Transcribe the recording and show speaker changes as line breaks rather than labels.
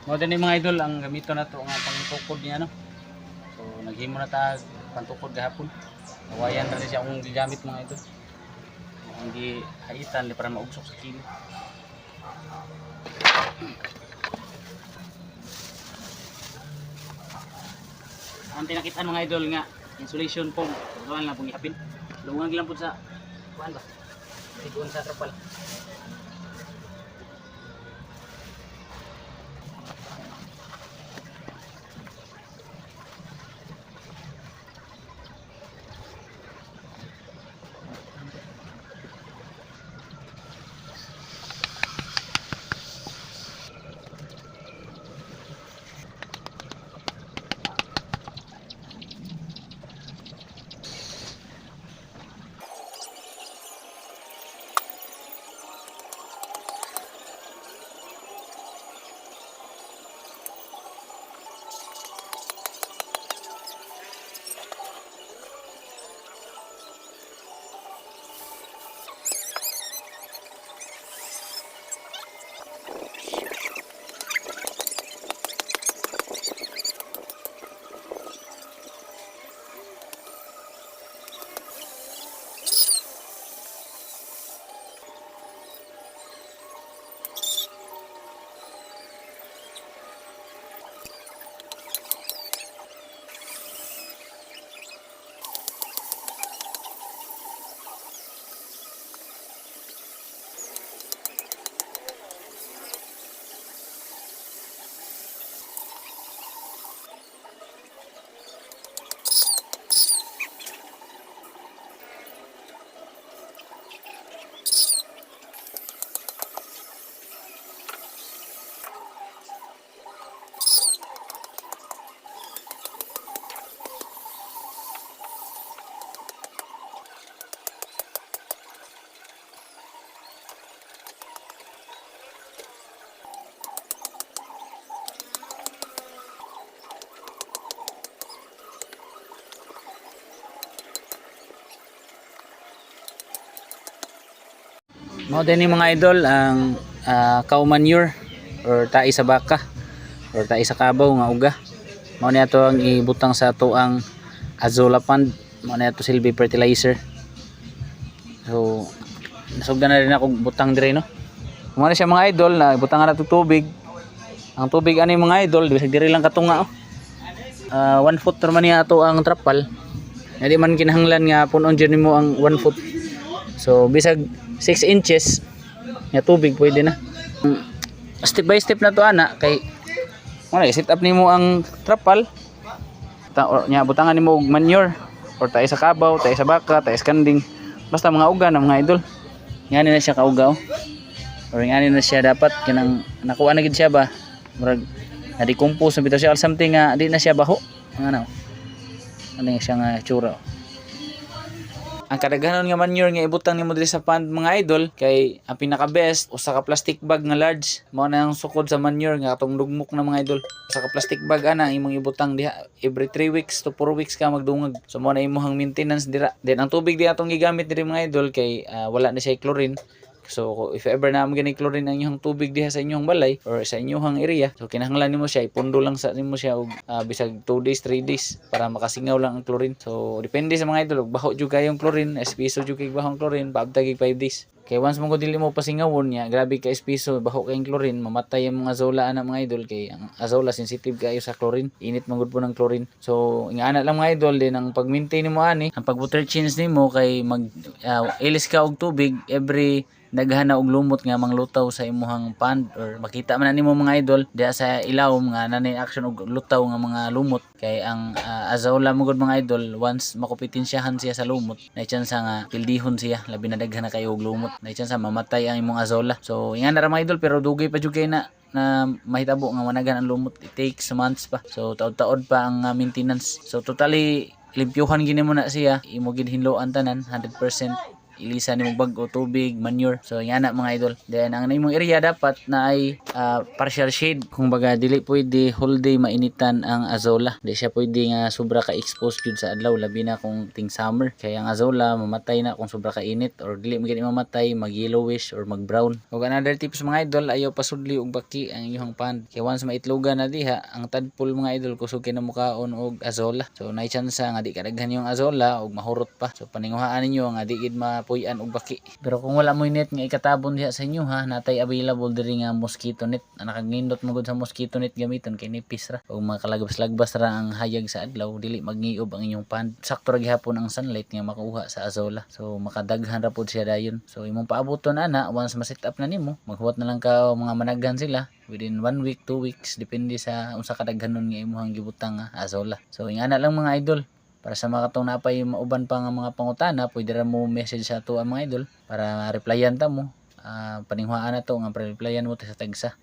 Mo din mga idol ang gamito na to nga pangtukod niya no. So naghimo na ta pangtukod gahapon. Nawayan ra siya akong gigamit mga idol. Hindi haitan li para maugsok sa kilo. Ang tinakitaan mga idol nga insulation foam. Gawaan lang pong ihapin. Lungag lang po sa kuan ba? Sigon sa trapal. Mao din mga idol ang cow manure or tai sa baka or tai sa kabaw nga uga. Mao ni ato ang ibutang sa ato ang Azolla Pond. Mao ni ato silbi fertilizer. So nasugdan na rin ako butang dire no. Mao na siya mga idol na butang na to tubig. Ang tubig ani mga idol bisag dire lang katunga oh. 1 foot man niya ato ang trapal. Hindi man kinahanglan nga punon dyan mo ang 1 foot. So bisag 6 inches nga tubig pwede na. Step by step na to ana kay wala set up nimo ang trapal. Nya butangan nimo og manure or tayo sa kabaw, tayo sa baka, tayo sa kanding. Basta mga uga na mga idol. Ngani na siya kaugaw. Or ngani na siya dapat kanang nakuha na gid siya ba. Murag na-decompose na bitaw siya or something nga di na siya baho. Ano? Ano siya nga tsura. Ang kadaghanon nga manure nga ibutang nimo diri sa pond mga idol kay ang pinaka best usa ka plastic bag nga large mao na ang sukod sa manure nga atong lugmok na mga idol. Usa ka plastic bag ana imong ibutang diha every 3 weeks to 4 weeks ka magdungag. So mao na imong maintenance dira. Then ang tubig di atong gigamit diri mga idol kay wala na siya chlorine. So if ever na mo gani chlorine ang inyong tubig diha sa inyong balay or sa inyong area, so kinahanglan nimo siya ipundo lang sa nimo siya og bisag 2 days 3 days para makasingaw lang ang chlorine. So depende sa mga idol, baho jud kayong chlorine, espiso jud kay bahong chlorine, paabtag 5 days. Kay once mo ko dili mo pasingawon niya, grabe ka espiso, baho kayong chlorine, mamatay ang mga azolla ana mga idol kay ang azolla sensitive kayo sa chlorine. Init man gud po ng chlorine. So ingana lang mga idol din ang pag-maintain nimo ani, ang pag-water change nimo kay mag ilis ka og tubig every daghan na og lumot nga manglutaw sa imuhang pond or makita man nimo mga idol diha sa ilawom nga nanay action og lutaw nga mga lumot kay ang azolla mo gud mga idol once makupitinsyahan siya sa lumot na chance nga pildihon siya labi na daghan na kayo og lumot na chance mamatay ang imong azolla. So ingana ra mga idol pero dugay pa jud kay na mahitabo nga managan ang lumot. It takes months pa, so taod-taod pa ang maintenance. So totally limpyuhan gini mo na siya, imo gid hinloan tanan 100%. ilisan nimo bag-o tubig, manure. So yana mga idol. Then ang imong area dapat na ay partial shade. Kung baga dili pwede whole day mainitan ang azolla. Di siya pwede nga sobra ka expose jud sa adlaw labi na kung ting summer. Kaya ang azolla mamatay na kung sobra ka init or dili magid mamatay, mag yellowish or mag brown. Ug another tips mga idol, ayaw pasudli og baki ang iyong pond. Kaya once maitlogan na diha, ang tadpole mga idol kusugin na mukaon og azolla. So nay chance nga di kadaghan yung azolla og mahurot pa. So paninguhaan ninyo nga di gid mapuy-an og baki. Pero kung wala mo net nga ikatabon diha sa inyo ha, natay available diri nga mosquito net. Nakagindot mo gud sa mosquito net gamiton kay nipis ra. Ug makalagwas-lagbas ra ang hayag sa adlaw, dili magniob ang inyong pond. Sakto ra gihapon ang sunlight nga makuha sa azolla. So makadaghan ra pud siya dayon. So imong paaboton ana once ma-set up na nimo, maghuwat na lang ka mga managhan sila within 1 week, 2 weeks depende sa unsa kadaghanon nga imong gibutang azolla. So ingana lang mga idol. Para sa mga katong napay mauban pa nga mga pangutana, pwede ra mo message sa ato mga idol para replyan ta mo. Paninghuaan na to nga replyan mo sa tagsa.